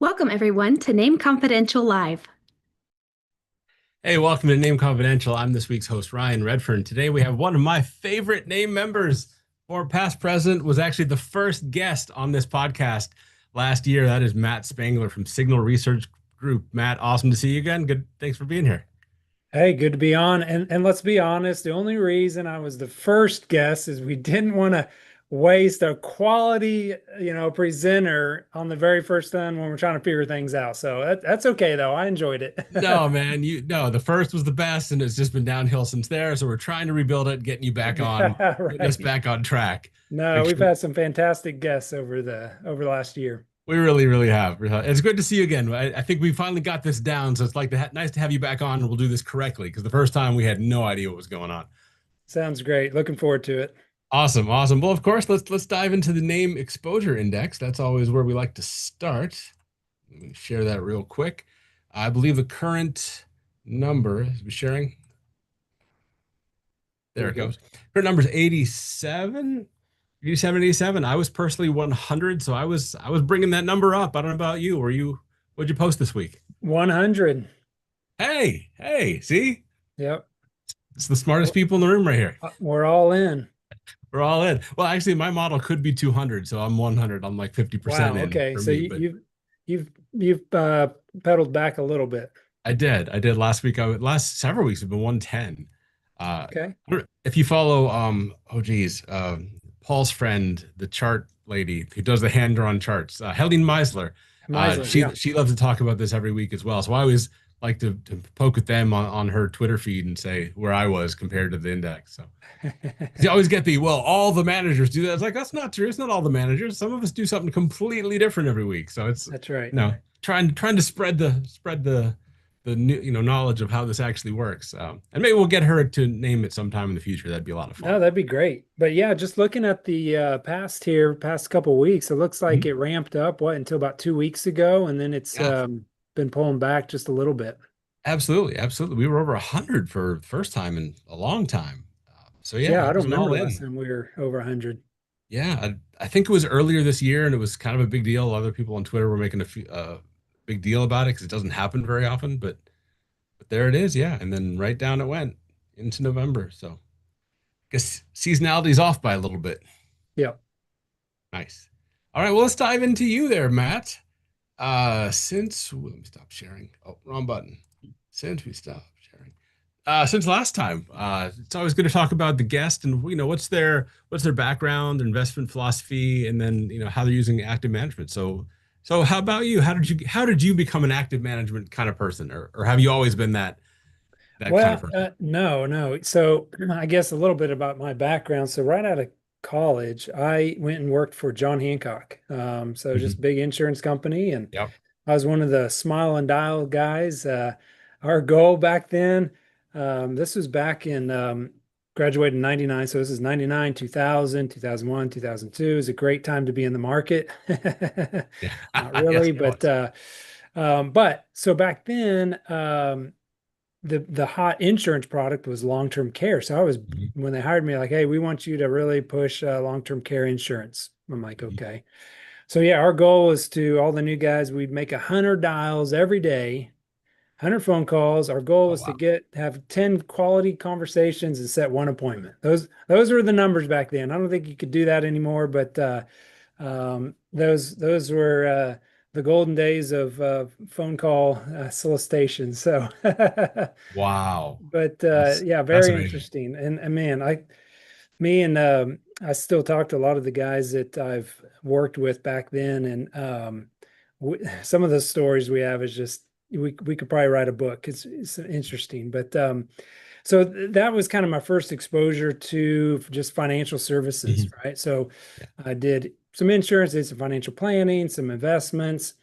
Welcome, everyone, to Name Confidential Live. Hey, welcome to Name Confidential. I'm this week's host, Ryan Redfern. Today we have one of my favorite name members, or past president, was actually the first guest on this podcast last year. That is Matt Spangler from Signal Research Group. Matt, awesome to see you again. Good. Thanks for being here. Hey, good to be on. And let's be honest, the only reason I was the first guest is we didn't want to waste a quality, presenter on the very first time when we're trying to figure things out. So that's okay though. I enjoyed it. No, man, the first was the best, and it's just been downhill since there. So we're trying to rebuild it, getting you back on, Yeah, getting us right. back on track. No, we've had some fantastic guests over the last year. We really, really have. It's good to see you again. I think we finally got this down, so it's like nice to have you back on, and we'll do this correctly because the first time we had no idea what was going on. Sounds great. Looking forward to it. Awesome, awesome. Well, of course, let's dive into the name exposure index. That's always where we like to start. Let me share that real quick. I believe the current number is sharing. There There we it go. goes. Current number is 87. 87, 87. I was personally 100, so I was bringing that number up. I don't know about you. What'd you post this week? 100. Hey, hey, see? Yep. It's the smartest people in the room right here. We're all in. We're all in. Well, actually, my model could be 200, so I'm 100. I'm like 50% Wow. in Okay. for So me, you, but you've pedaled back a little bit. I did. I did last week. Last several weeks have been 110. Uh, Okay. if you follow, oh geez, Paul's friend, the chart lady who does the hand-drawn charts, Helene Meisler, Meisler, she yeah. she loves to talk about this every week as well. So I always like to poke at them on her Twitter feed and say where I was compared to the index. So you always get all the managers do that. It's like, that's not true. It's not all the managers. Some of us do something completely different every week. So it's, That's right. trying to spread the new, knowledge of how this actually works. And maybe we'll get her to name it sometime in the future. That'd be a lot of No, fun. that'd be great. But yeah, just looking at the past couple weeks, it looks like Mhm. it ramped up until about 2 weeks ago, and then it's Yeah, been pulling back just a little bit. absolutely. Absolutely. We were over 100 for the first time in a long time. So yeah, Yeah, I I don't was remember all the last in. time we were over 100. Yeah, I think it was earlier this year, and it was kind of a big deal. Other people on Twitter were making big deal about it because it doesn't happen very often. But there it is, yeah. And then right down it went into November. So I guess seasonality's off by a little bit. Yeah. Nice. All right, well, let's dive into you there, Matt. Let me stop sharing. Oh, wrong button. Since we stopped sharing. Since last time, it's always good to talk about the guest and what's their background, their investment philosophy, and then how they're using active management. So how about you? How did you become an active management kind of person, or have you always been that kind of Well, person? no, no. So I guess a little bit about my background. So right out of college, I went and worked for John Hancock. So just Mhm. big insurance company, and Yep. I was one of the smile and dial guys. Our goal back then, this was back in graduated in 99. So this is 99, 2000, 2001, 2002. Is a great time to be in the market. Yeah. Not Yes, really, it was. but so back then, the hot insurance product was long-term care. So I was Mhm. when they hired me, like, hey, we want you to really push long-term care insurance. I'm like, Mhm. okay. So yeah, our goal was to all the new guys, we'd make 100 dials every day, 100 phone calls. Our goal Oh was to wow. have 10 quality conversations and set one appointment. Those were the numbers back then. I don't think you could do that anymore, but those were the golden days of phone call solicitation. So, Wow. but That's yeah, that's very amazing. interesting. And man, me and I still talk to a lot of the guys that I've worked with back then, and some of the stories we have is just we could probably write a book. It's interesting, but so that was kind of my first exposure to just financial services, Mhm. right? So Yeah. I did some insurance, did some financial planning, some investments,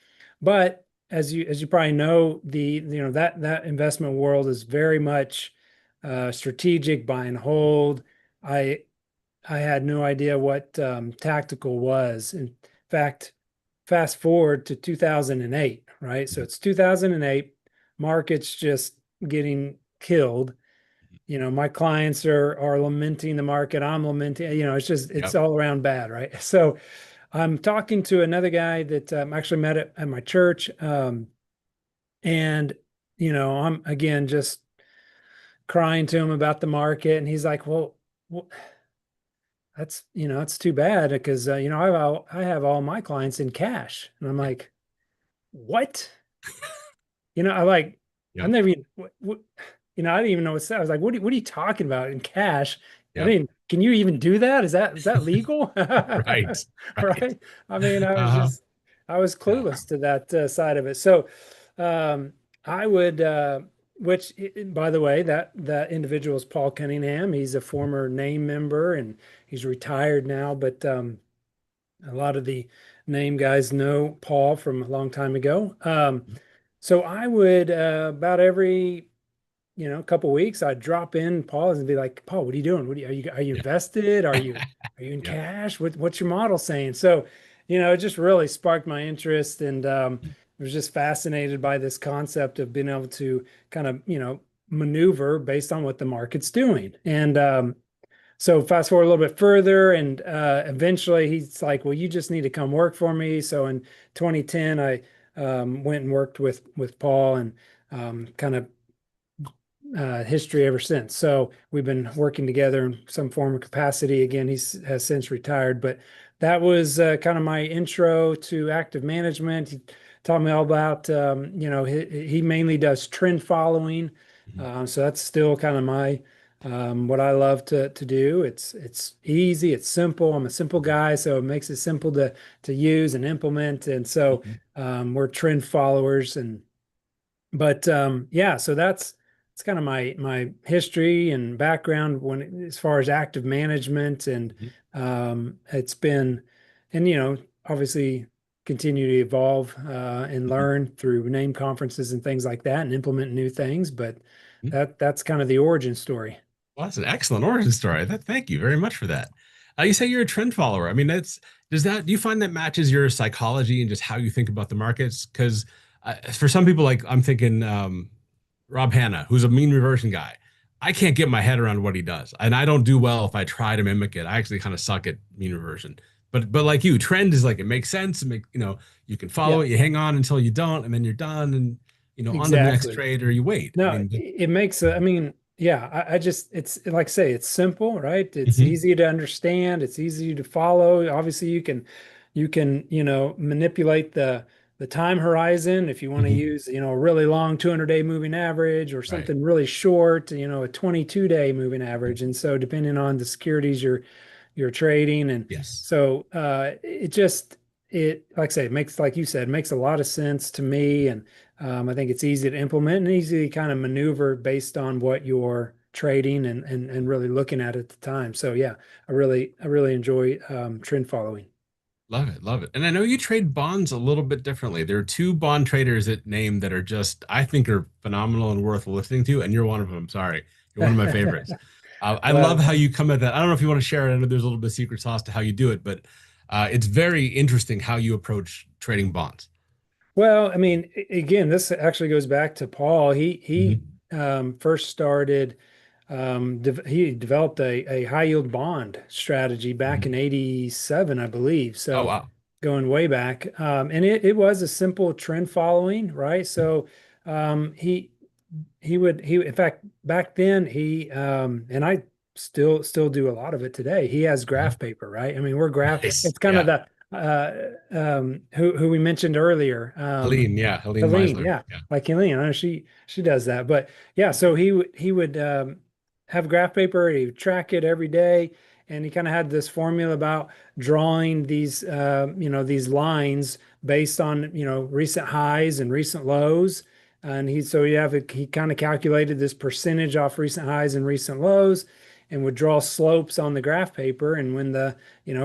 but as you probably know, that investment world is very much strategic, buy and hold. I I had no idea what tactical was. In fact, fast forward to 2008, right? So Mhm. it's 2008, markets just getting killed. My clients are lamenting the market. I'm lamenting, it's Yep. all around bad, right? So I'm talking to another guy that actually met at my church. And, I'm again just crying to him about the market. And he's like, well, that's too bad because, I have all my clients in cash. And I'm like, what? I like, I Yep. never even, I didn't even know what to say. I was like, what are you talking about in cash? Yep. Can you even do that? Is that legal? Right. Right. Right. I mean, Uh-huh. I was Yeah. clueless to that side of it. So, um, I would, by the way, that individual is Paul Cunningham. He's a former NAIM member and he's retired now, but, a lot of the name guys know Paul from a long time ago. So I would about every couple weeks I'd drop in Paul's and be like, Paul, what are you doing? Are you Yeah. invested? Are you in Yep. cash? What's your model saying? So, it just really sparked my interest and I was just fascinated by this concept of being able to kind of maneuver based on what the market's doing. And so fast forward a little bit further, and eventually he's like, "Well, you just need to come work for me." So in 2010, I went and worked with Paul, and kind of history ever since. So we've been working together in some form of capacity. Again, has since retired, but that was kind of my intro to active management. He taught me all about, he mainly does trend following. Mhm. So that's still kind of my what I love to do. It's easy, it's simple. I'm a simple guy, so it makes it simple to use and implement. And so Mhm. we're trend followers and but yeah, so that's it's kind of my history and background when as far as active management and Mhm. it's been and obviously continue to evolve and Mhm. learn through name conferences and things like that and implement new things, but Mhm. that's kind of the origin story. Well, that's an excellent origin story. Thank you very much for that. You say you're a trend follower. I mean, do you find that matches your psychology and just how you think about the markets? Because for some people, like I'm thinking Rob Hanna, who's a mean reversion guy. I can't get my head around what he does, and I don't do well if I try to mimic it. I actually kind of suck at mean reversion. But like you, trend is like it makes sense. You can follow Yeah, it. You hang on until you don't, and then you're done, and on to the next exactly. trade or you wait. I No, mean, it makes, I mean, yeah, I just, it's like I say, it's simple, right? It's mhm, easy to understand. It's easy to follow. Obviously, you can, manipulate the time horizon if you want to mhm, use, a really long 200-day moving average or right. something really short, a 22-day moving average. And so depending on the securities you're trading. And Yes. so it like I say, it makes, like you said, makes a lot of sense to me. And I think it's easy to implement and easy to kind of maneuver based on what you're trading and really looking at the time. So yeah, I really enjoy trend following. Love it, love it. And I know you trade bonds a little bit differently. There are two bond traders at NAAIM that are just, I think, are phenomenal and worth listening to, and you're one of them. Sorry, you're one of my favorites. I love Well, how you come at that. I don't know if you want to share it. I know there's a little bit of secret sauce to how you do it, but it's very interesting how you approach trading bonds. Well, I mean, again, this actually goes back to Paul. He Mhm. first started. He developed a high yield bond strategy back Mhm. in '87, I believe. Oh, So wow. going way back, and it was a simple trend following, right? So he in fact back then and I still do a lot of it today. He has Mhm. graph paper, right? I mean, we're graph. Nice. It's kind of Yeah. the who we mentioned earlier. Helene. Yeah. Helene Helene, Meisler. yeah, Yeah. like Helene. I know she does that, but yeah. So he would have graph paper. He would track it every day, and he kind of had this formula about drawing these lines based on recent highs and recent lows. And he kind of calculated this percentage off recent highs and recent lows, and would draw slopes on the graph paper. And when the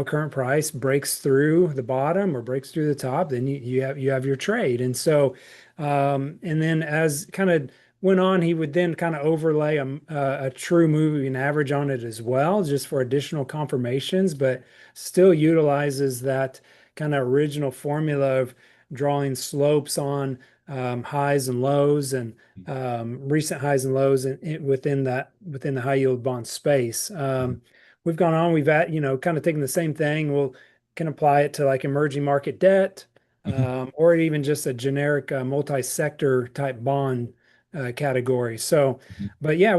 current price breaks through the bottom or breaks through the top, then you have your trade. And so and then as kind of went on, he would then kind of overlay a true moving average on it as well, just for additional confirmations, but still utilizes that kind of original formula of drawing slopes on highs and lows and recent highs and lows within the high yield bond space. We've gone on, we've kind of taken the same thing. We'll can apply it to like emerging market debt, Mhm. or even just a generic multi-sector type bond category. So, Mhm. but yeah,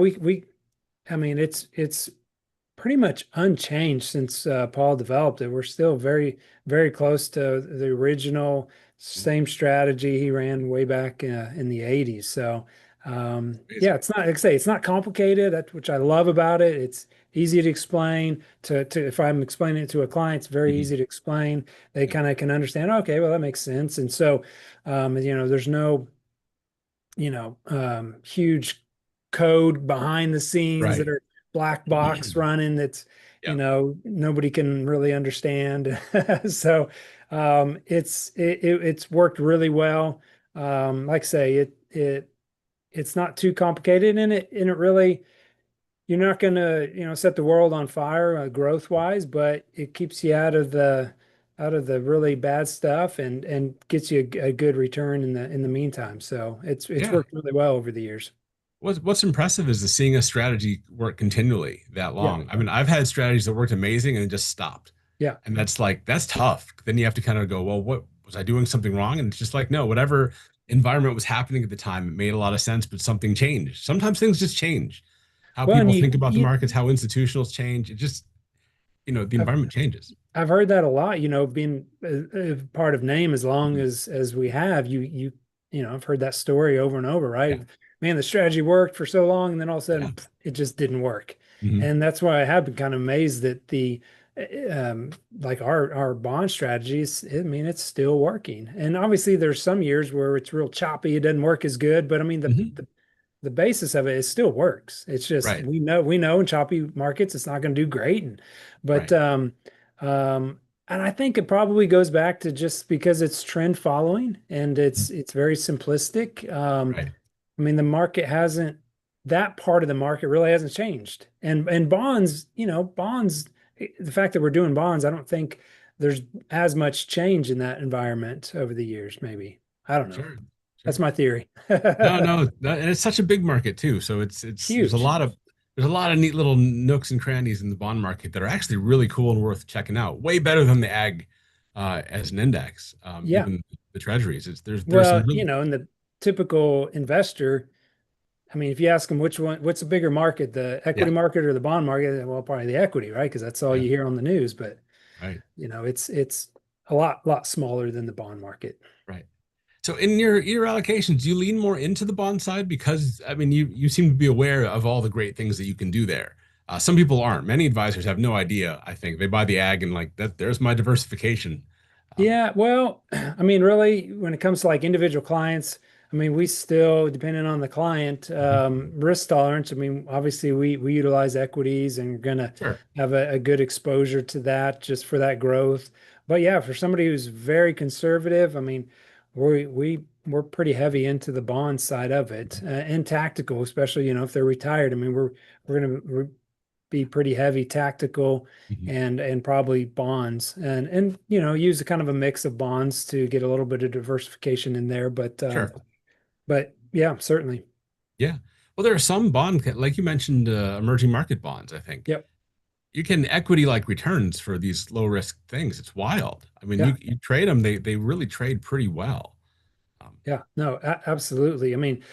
I mean, it's pretty much unchanged since Paul developed it. We're still very close to the original same strategy he ran way back in the 80s. So, yeah, Amazing. it's not, like I say, it's not complicated, which I love about it. It's easy to explain if I'm explaining it to a client, it's very Mhm. easy to explain. They Yeah. kind of can understand, okay, well, that makes sense. And so, there's no huge code behind the scenes that Right. are black box running that's, Yeah. nobody can really understand. So it's worked really well. Like I say, it's not too complicated and it really, you're not going to, set the world on fire growth wise, but it keeps you out of the really bad stuff and gets you a good return in the meantime. So it's Yeah. worked really well over the years. What's impressive is the seeing a strategy work continually that Yeah. long. I mean, I've had strategies that worked amazing and it just stopped. Yeah. And that's tough. Then you have to kind of go, well, what was I doing something wrong? And it's just like, no, whatever environment was happening at the time, it made a lot of sense, but something changed. Sometimes things just change. How Well, and people think about the markets, how institutionals change. It just, the I've, environment changes. I've heard that a lot, being a part of NAIM as long Mhm. as we have I've heard that story over and over, Yeah. right? Man, the strategy worked for so long and then all of a Yeah. sudden it just didn't work. Mhm. And that's why I have been kind of amazed that like our bond strategies, I mean, it's still working. And obviously there's some years where it's real choppy, it doesn't work as good, but I mean Mhm. the basis of it still works. It's just Right. we know in choppy markets it's not going to do great, but Right. um, and I think it probably goes back to just because it's trend following and Mhm. it's very simplistic. Right. I mean the market hasn't that part of the market really hasn't changed, and bonds, bonds. The fact that we're doing bonds, I don't think there's as much change in that environment over the years. Maybe I don't know. Sure. That's Sure. my theory. No, no, and it's such a big market too. So it's Huge. there's a lot of neat little nooks and crannies in the bond market that are actually really cool and worth checking out. Way better than the ag as an index, Yeah. even the treasuries. There's some Well, really and the typical investor, I mean, if you ask them what's a bigger market, the yeah, equity market or the bond market, well, probably the equity, right? Because that's all yeah, you hear on the news. But right, it's a lot smaller than the bond market. right. So in your allocations, do you lean more into the bond side because I mean you seem to be aware of all the great things that you can do there. Some people aren't. Many advisors have no idea. I think they buy the ag and like that. There's my diversification. Um, Yeah, well, I mean, really, when it comes to like individual clients, I mean, we still, depending on the client, mhm. risk tolerance. I mean, obviously, we utilize equities and we're gonna Sure. have a good exposure to that just for that growth. But yeah, for somebody who's very conservative, I mean, we're pretty heavy into the bond side of it and tactical, especially if they're retired. I mean, we're gonna be pretty heavy tactical Mhm. and probably bonds and use a kind of a mix of bonds to get a little bit of diversification in there. But Sure. yeah, certainly. Yeah. Well, there are some like you mentioned, emerging market bonds, I think. Yep. You can equity like returns for these low risk things. It's wild. I mean, Yeah. you trade them, they really trade pretty well. Um, Yeah. No, absolutely. I mean,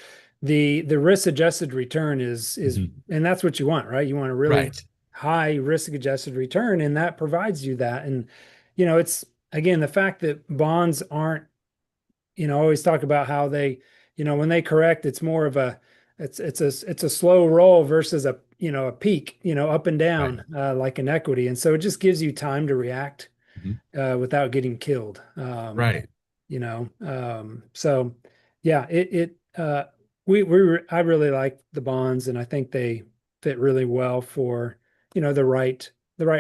the risk adjusted return is mhm. and that's what you want, right? You want a really Right. high risk adjusted return, and that provides you that. And it's again the fact that bonds aren't always talk about how they, when they correct, it's more of it's a slow roll versus a peak, up and Right. down, like an equity. And so it just gives you time to react, Mhm. without getting killed. Right. So yeah, I really like the bonds and I think they fit really well for, the right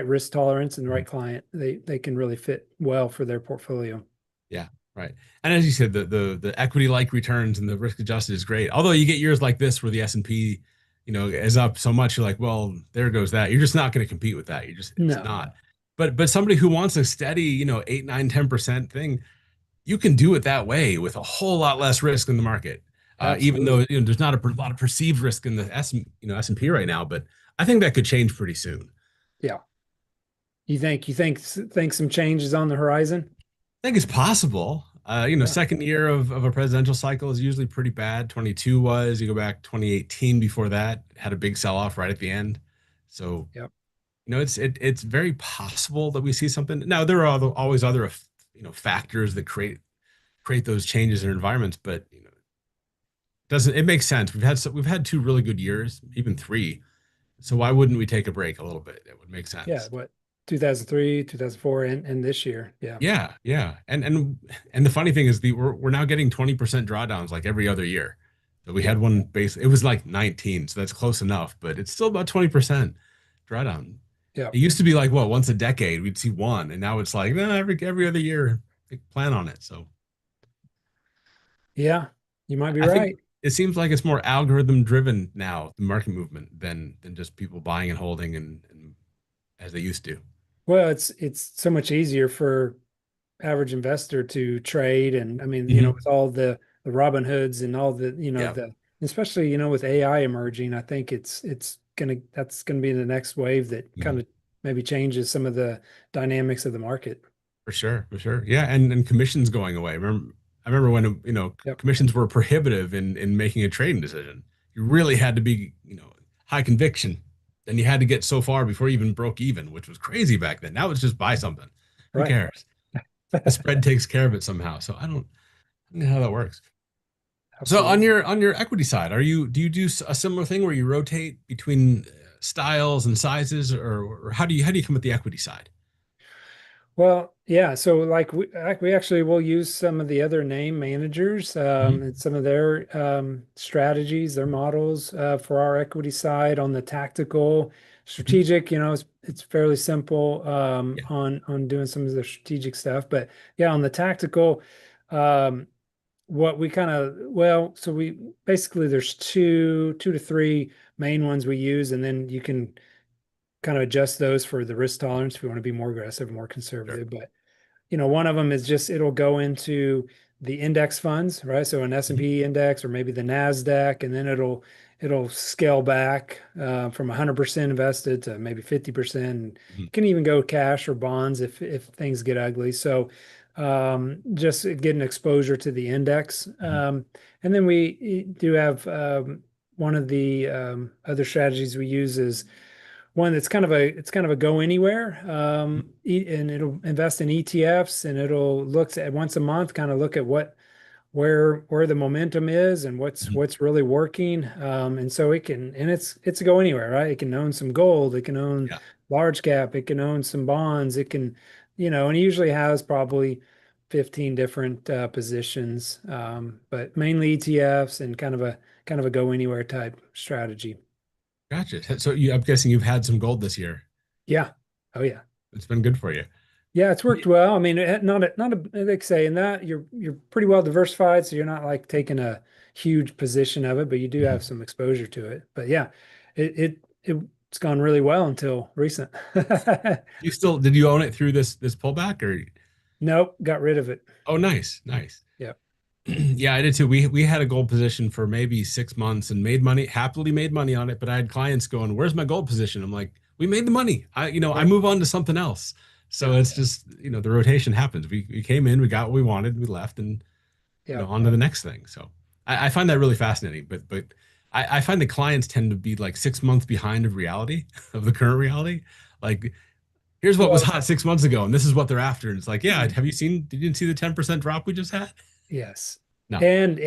risk tolerance and the Mhm. right client. They can really fit well for their portfolio. Yeah. Right. And as you said, the equity like returns and the risk adjusted is great. Although you get years like this where the S&P, is up so much, you're like, well, there goes that. You're just not going to compete with that. It's No. not. But somebody who wants a steady, 8, 9, 10% thing, you can do it that way with a whole lot less risk in the market. Even though Absolutely. there's not a lot of perceived risk in the S&P right now, but I think that could change pretty soon. Yeah. You think some change is on the horizon? I think it's possible. Yeah. Second year of a presidential cycle is usually pretty bad. 22 was, you go back 2018 before that, had a big sell-off right at the end. So, Yep. it's very possible that we see something. Now, there are always other, factors that create those changes in environments, but doesn't it makes sense. We've had two really good years, even three. So why wouldn't we take a break a little bit? It would make Yeah. sense. What, 2003, 2004, and this year. Yeah. Yeah, yeah. And the funny thing is we're now getting 20% drawdowns like every other year. So we Yeah. had one base, it was like 19, so that's close enough, but it's still about 20% drawdown. Yeah. It used to be like what, once a decade we'd see one, and now it's like every other year. Plan on it. So Yeah. You might be I think right. it seems like it's more algorithm driven now, the market movement, than just people buying and holding and as they used to. Well, it's so much easier for average investor to trade. And I mean, Hmm. with all the Robin Hoods and all the, Yeah, especially, with AI emerging, I think that's gonna be the next wave that kind mhm. of maybe changes some of the dynamics of the market. For sure, for sure. Yeah, and commissions going away. I remember when Yep. commissions were prohibitive in making a trading decision. You really had to be high conviction, and you had to get so far before you even broke even, which was crazy back then. Now it's just buy something. Who Right. cares? The spread takes care of it somehow. So I don't know how that works. So on Absolutely. your equity side, do you do a similar thing where you rotate between styles and sizes, or how do you come at the equity side? Well, yeah. So like we actually will use some of the other name managers Hmm. and some of their strategies, their models for our equity side on the tactical, Hmm. strategic. It's fairly simple Yeah. on doing some of the strategic stuff. But yeah, on the tactical, um, what we kind of so we basically there's two to three main ones we use, and then you can kind of adjust those for the risk tolerance if we want to be more aggressive, more Sure. conservative. But one of them is just it'll go into the index funds, right? So an Mhm. S&P index or maybe the NASDAQ, and then it'll scale back from 100% invested to maybe 50%. Mhm. It can even go cash or bonds if things get ugly. So just getting exposure to the index. Mhm. And then we do have one of the other strategies we use is one that's kind of a go anywhere, and it'll invest in ETFs, and it'll look at once a month, kind of look at where the momentum is and what's Mhm. what's really working. And so it's a go anywhere, right? It can own some gold, it can own Yeah. large cap, it can own some bonds, it can, and it usually has probably 15 different positions, but mainly ETFs and kind of a go anywhere type strategy. Gotcha. So I'm guessing you've had some gold this year. Yeah. Oh yeah. It's been good for you. Yeah, it's worked well. I mean, like say in that you're pretty well diversified, so you're not like taking a huge position of it, but you do have Mhm. some exposure to it. But yeah, it's gone really well until recent. Did you own it through this pullback or? Nope, got rid of it. Oh, nice, nice. Yeah, Yeah, I did too. We had a gold position for maybe 6 months and happily made money on it. But I had clients going, "Where's my gold position?" I'm like, "We made the money. I yeah, move on to something else." So yeah, it's just, the rotation happens. We came in, we got what we wanted, we left, and yeah, on to the next thing. So I find that really fascinating. But I find the clients tend to be like 6 months behind of reality, of the current reality. Like, here's what was Well, hot 6 months ago, and this is what they're after. And it's like, yeah, y- did you see the 10% drop we just had? yes. No. And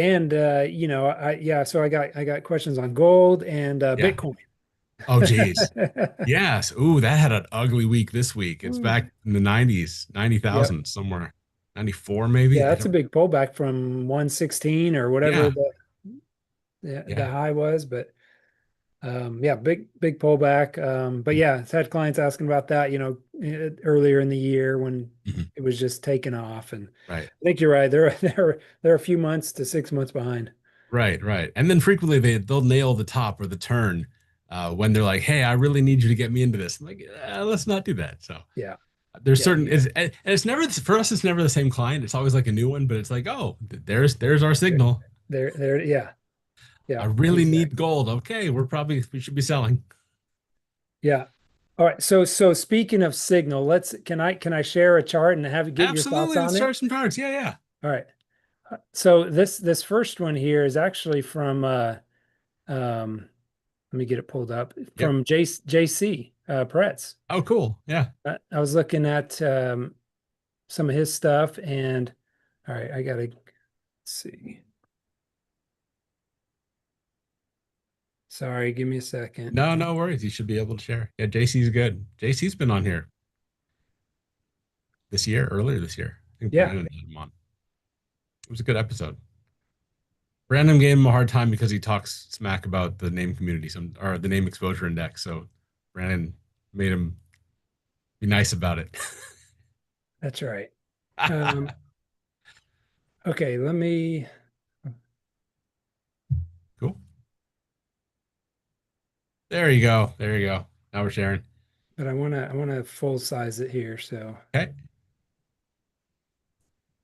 so I got questions on gold and Yeah. Bitcoin. Oh, geez. Yes. Ooh, that had an ugly week this week. It's Ooh. back in the 90s, Yep. 90,000 somewhere. 94 maybe. Yeah, I that's a don't. big pullback from 116 or whatever Yeah. the Yeah. high was. But yeah, big pullback. But yeah, it's had clients asking about that, earlier in the year when Mhm. it was just taking off. And Right. I think you're right. They're a few months to 6 months behind. Right, right. And then frequently they'll nail the top or the turn when they're like, "Hey, I really need you to get me into this." I'm like, let's not do that. So Yeah, there's yeah, certain and it's never for us. It's never the same client. It's always like a new one, but it's like, oh, there's our signal. yeah, I yeah, really need exactly. gold. Okay, we should be selling. Yeah. All right. So speaking of signal, can I share a chart and get your thoughts Absolutely. Let's on start it? some charts. Yeah, yeah. All right. So this first one here is actually from let me get it pulled up Yep. from JC Pretz. Oh, cool. Yeah. I was looking at some of his stuff and all right, I gotta see. Sorry, give me a second. No, no worries. You should be able to share. Yeah, JC's good. JC's been on here this year, earlier this year. I think Yeah, Brandon had him on. It was a good episode. Brandon gave him a hard time because he talks smack about the name community, or the name exposure index. So Brandon made him be nice about it. that's right. Um, okay, let me, Cool. There you go. There you go. Now we're sharing. but I wanna full size it here. So Okay.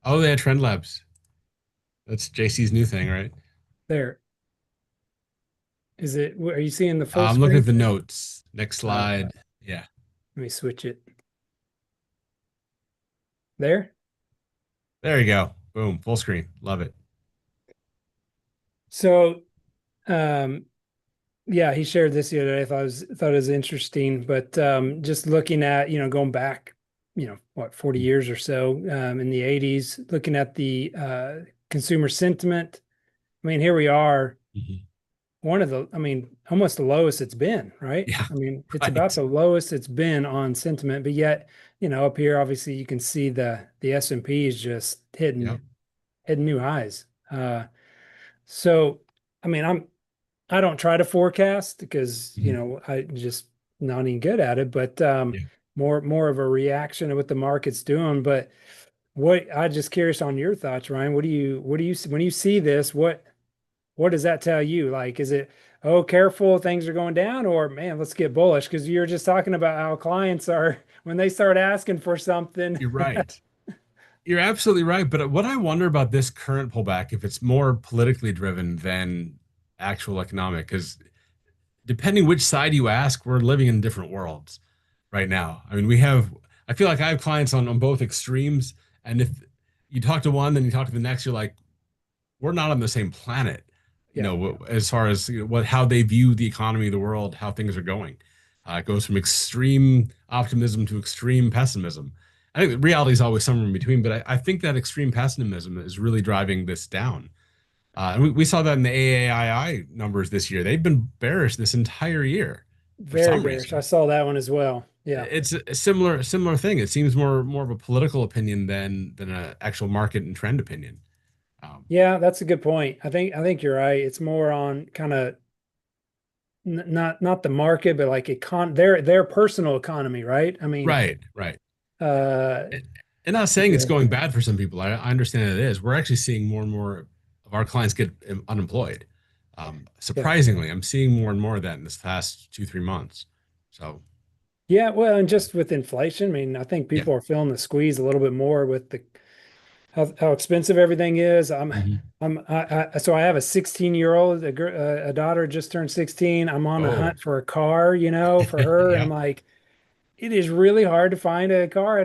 Oh, they had Trend Labs. That's JC's new thing, right? there. Are you seeing the full I'm looking screen? at the notes. Next Okay, slide. Yeah. let me switch it. There. There you go. Boom. Full screen. Love it. So, um, yeah, he shared this the other day. I thought it was interesting, but just looking at, going back, what, 40 years or so, in the 80s, looking at the consumer sentiment. I mean, here we are, Mhm. almost the lowest it's been, right? Yeah. I mean, it's about Right. the lowest it's been on sentiment, but yet, up here, obviously you can see the S&P is just Yep. hitting new highs. So, I mean, I don't try to forecast because, Mhm. I just not any good at it, but Yeah. more of a reaction to what the market's doing. But I just curious on your thoughts, Ryan. What do you when you see this, what does that tell you? Like, is it, oh, careful, things are going down, or man, let's get bullish? Because you're just talking about how clients are when they start asking for something. You're right. You're absolutely right. But what I wonder about this current pullback, if it's more politically driven than actual economic, because depending which side you ask, we're living in different worlds right now. I mean, I feel like I have clients on both extremes. And if you talk to one, then you talk to the next, you're like, we're not on the same planet, Yeah, as far as how they view the economy, the world, how things are going. It goes from extreme optimism to extreme pessimism. I think the reality is always somewhere in between, but I think that extreme pessimism is really driving this down. And we saw that in the AAII numbers this year. They've been bearish this entire year for very some bearish. I reason. saw that one as well. Yeah. It's a similar thing. It seems more of a political opinion than an actual market and trend opinion. Um, Yeah, that's a good point. I think you're right. It's more on kind of not the market, but like their personal economy, right? I mean, right, right. uh, And not saying it's going bad for some people. I understand it is. We're actually seeing more and more of our clients get unemployed. yeah, Surprisingly, I'm seeing more and more of that in this past 2, 3 months. So yeah. Well, and just with inflation, I mean, I think yeah. people are feeling the squeeze a little bit more with the how expensive everything is. Mhm. So I have a 16-year-old, a daughter just turned 16. I'm on a Oh, hunt for a car, for her, and I'm yeah, like, it is really hard to find a car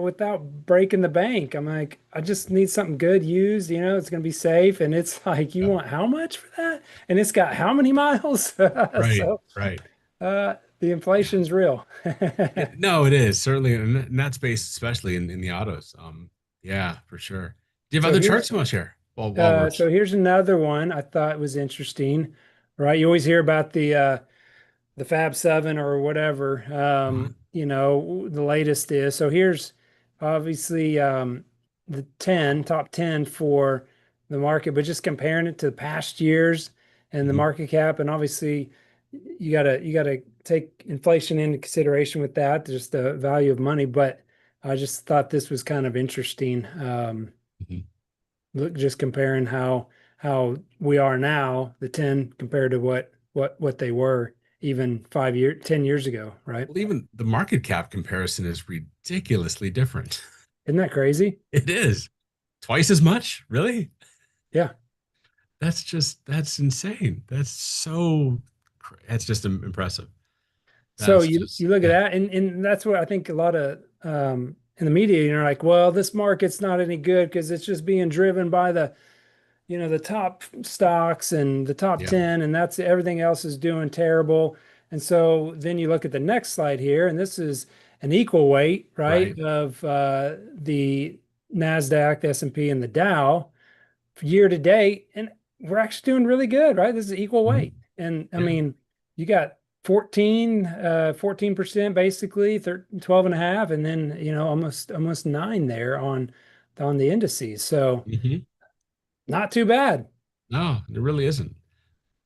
without breaking the bank. I'm like, I just need something good used, it's going to be safe. And it's like, you yeah. want how much for that? And it's got how many miles? Right, So, right. the Yeah. inflation's real. No, it is certainly in that space, especially in the autos. Yeah, for sure. Do you have So other here's charts you want to share? While we're so here's another one I thought was interesting, right? You always hear about the Fab Seven or whatever, uh, the latest is. So here's obviously the top 10 for the market, but just comparing it to the past years and the mhm, market cap. And obviously you gotta take inflation into consideration with that, just the value of money. But I just thought this was kind of interesting. mhm. Look, just comparing how we are now, the 10 compared to what they were even 10 years ago, right? Well, even the market cap comparison is ridiculously different. Isn't that crazy? It is twice as much, really? Yeah. That's insane. That's just impressive. So That's you just, you look at yeah, that, and that's what I think a lot of in the media, you're like, well, this market's not any good because it's just being driven by the top stocks and the top yeah, 10, and that's everything else is doing terrible. And so then you look at the next slide here, and this is an equal weight, right, right. of the NASDAQ, the S&P, and the Dow year to date, and we're actually doing really good, right? This is equal weight. Mhm. And I Yeah. mean, you got 14% basically, 13, 12 and a half, and then, almost nine there on the indices. So Hmm. not too bad. No, it really isn't.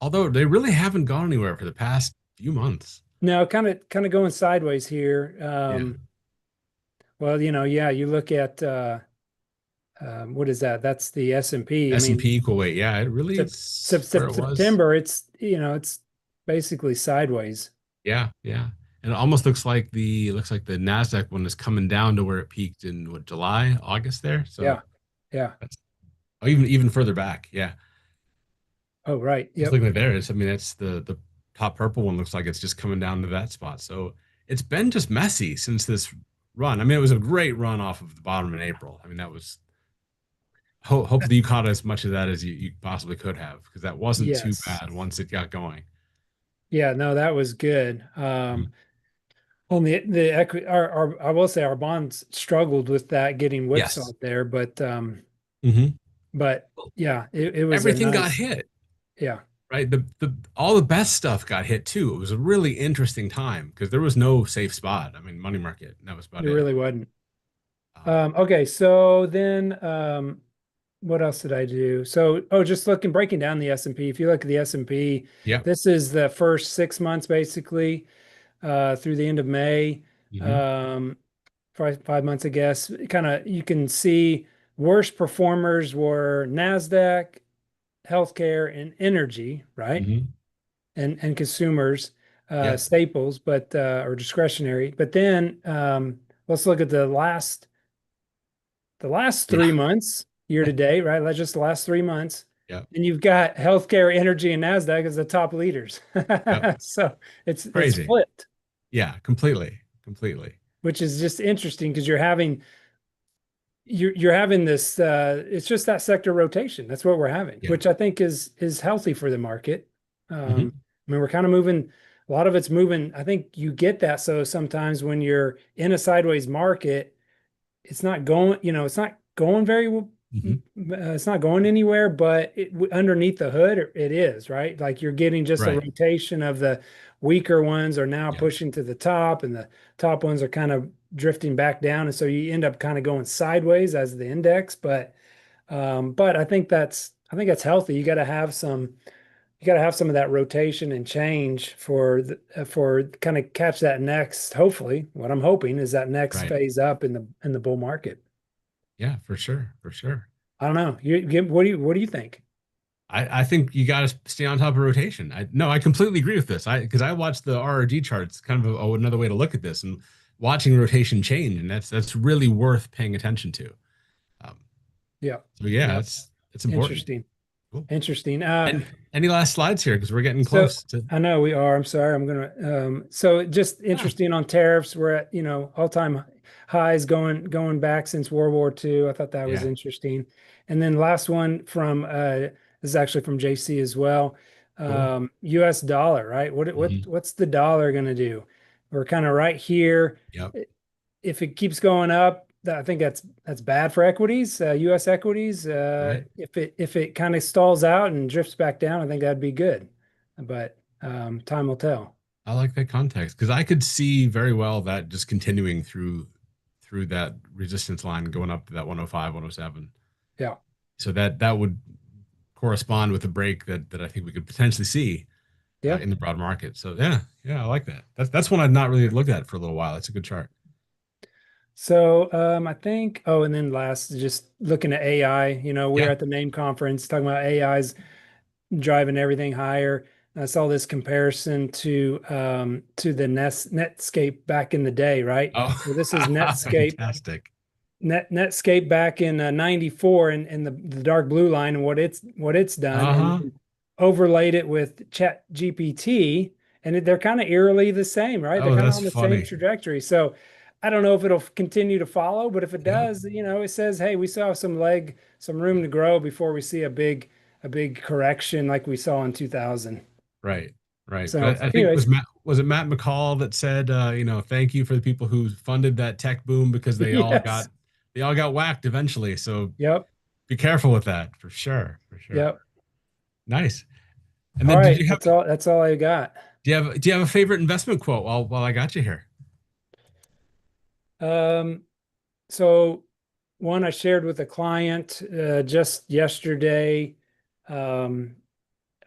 Although they really haven't gone anywhere for the past few months. No, kind of going sideways here. Yeah. Well, yeah, you look at what is that? That's the S&P. I mean, S&P equal weight. Yeah, it really Sep is where it was. September, it's basically sideways. Yeah, yeah. And it almost looks like the NASDAQ one is coming down to where it peaked in what, July, August there. So Yeah. Yeah. that's even further back. Yeah. Oh, right. Just Yep. looking at there, I mean, that's the top purple one looks like it's just coming down to that spot. So it's been just messy since this run. I mean, it was a great run off of the bottom in April. I mean, that was hopefully you caught as much of that as you possibly could have, because that wasn't too Yes. bad once it got going. Yeah, no, that was good. Mhm. On the equity, I will say our bonds struggled with that getting Yes. whipsawed there, but Hmm. but yeah, it was a Everything got nice, hit, yeah, right? The all the best stuff got hit too. It was a really interesting time because there was no safe spot. I mean, money market, and that was it about it. really wasn't. Um, Okay, so then what else did I do? So, just breaking down the S&P. If you look at the S&P, yep. this is the first 6 months basically through the end of May. Hmm. Um, 5 months, I guess. Kind of, you can see worst performers were NASDAQ, healthcare, and energy, right? Hmm. And consumers, Yep. staples, but or discretionary. But then let's look at the last Yeah. 3 months year to date, right? That's just the last 3 months. Yep. And you've got healthcare, energy, and NASDAQ as the top leaders. Yep. So it's Crazy. flipped, Yeah. Completely. Completely. which is just interesting because you're having this it's just that sector rotation. That's what we're having, Yeah. which I think is healthy for the market. Hmm. I mean, we're kind of moving, a lot of it's moving. I think you get that. So sometimes when you're in a sideways market, it's not going very well. Hmm. It's not going anywhere, but underneath the hood, it is, right? Like you're getting just a Right. rotation of the weaker ones are now Yeah. pushing to the top, and the top ones are kind of drifting back down. And so you end up kind of going sideways as the index. But I think that's healthy. You got to have some of that rotation and change for kind of catch that next. Hopefully, what I'm hoping is that next Right. phase up in the bull market. Yeah. For sure. For sure. I don't know. What do you think? I think you got to stay on top of rotation. I completely agree with this. Because I watched the RRG charts, kind of another way to look at this, and watching rotation change, and that's really worth paying attention to. Um, Yeah. so yeah, Yep. it's important. Interesting. Cool. Interesting. And any last slides here because we're getting So close to. I know we are. I'm sorry. So just Yeah. interesting on tariffs. We're at, all-time highs going back since World War II. I thought that was Yeah. interesting. And then last one from this is actually from JC as well. Cool. US dollar, right? Hmm. What's the dollar going to do? We're kind of right here. Yep. If it keeps going up, I think that's bad for equities, U.S. equities. Right. If it kind of stalls out and drifts back down, I think that'd be good. But time will tell. I like that context because I could see very well that just continuing through that resistance line going up to that 105, 107. Yeah, So that would correspond with a break that I think we could potentially see yeah. in the broad market. So yeah, I like that. That's one I've not really looked at for a little while. It's a good chart. So I think. Oh, and then last, just looking at AI. We're Yeah. at the NAIM conference talking about AI's driving everything higher. I saw this comparison to the Netscape back in the day, right? Oh, So this is Netscape fantastic. Netscape back in '94 and the dark blue line and what it's done, Uh-huh. and overlaid it with Chat GPT, and they're kind of eerily the same, right? They're Oh, kind of that's on the same funny. trajectory. So I don't know if it'll continue to follow, but if it Yeah. does, it says, hey, we still have some room to grow before we see a big correction like we saw in 2000. Right. Right. So, But I think anyways, was it Matt McCall that said, thank you for the people who funded that tech boom because yes. they all got whacked eventually. So Yep. be careful with that for sure. For sure. Yep. Nice. And All then right. That's all I got. do you have a favorite investment quote while I got you here? Um, so one I shared with a client just yesterday. Um,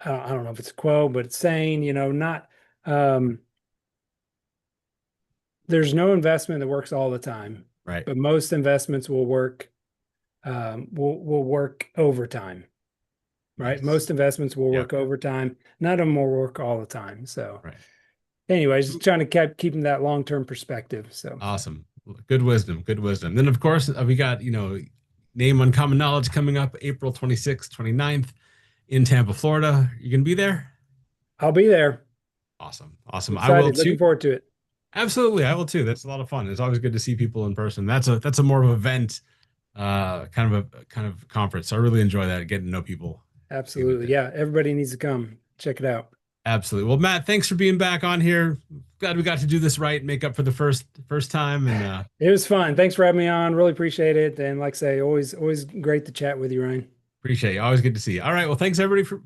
I don't know if it's a quote, but it's saying, not um, there's no investment that works all the time, Right. but most investments will work will work overtime, right? Nice. Most investments will Yep. work overtime. None of them will work all the time. So, Right. anyways, just trying to keeping that long-term perspective. So, Awesome. Good wisdom. Good wisdom. Then of course we got, Name Uncommon Knowledge coming up April 26th, 29th in Tampa, Florida. You gonna be there? I'll be there. Awesome. Awesome. I will Excited. Looking too. forward to it. Absolutely. I will too. That's a lot of fun. It's always good to see people in person. That's a more of an event, kind of conference. So I really enjoy that, getting to know people. Absolutely. Yeah. Everybody needs to come check it out. Absolutely. Well, Matt, thanks for being back on here. Glad we got to do this right, make up for the first time. And It was fun. Thanks for having me on. Really appreciate it. And like I say, always great to chat with you, Ryan. appreciate you. Always good to see you. All right. Well, thanks everybody thanks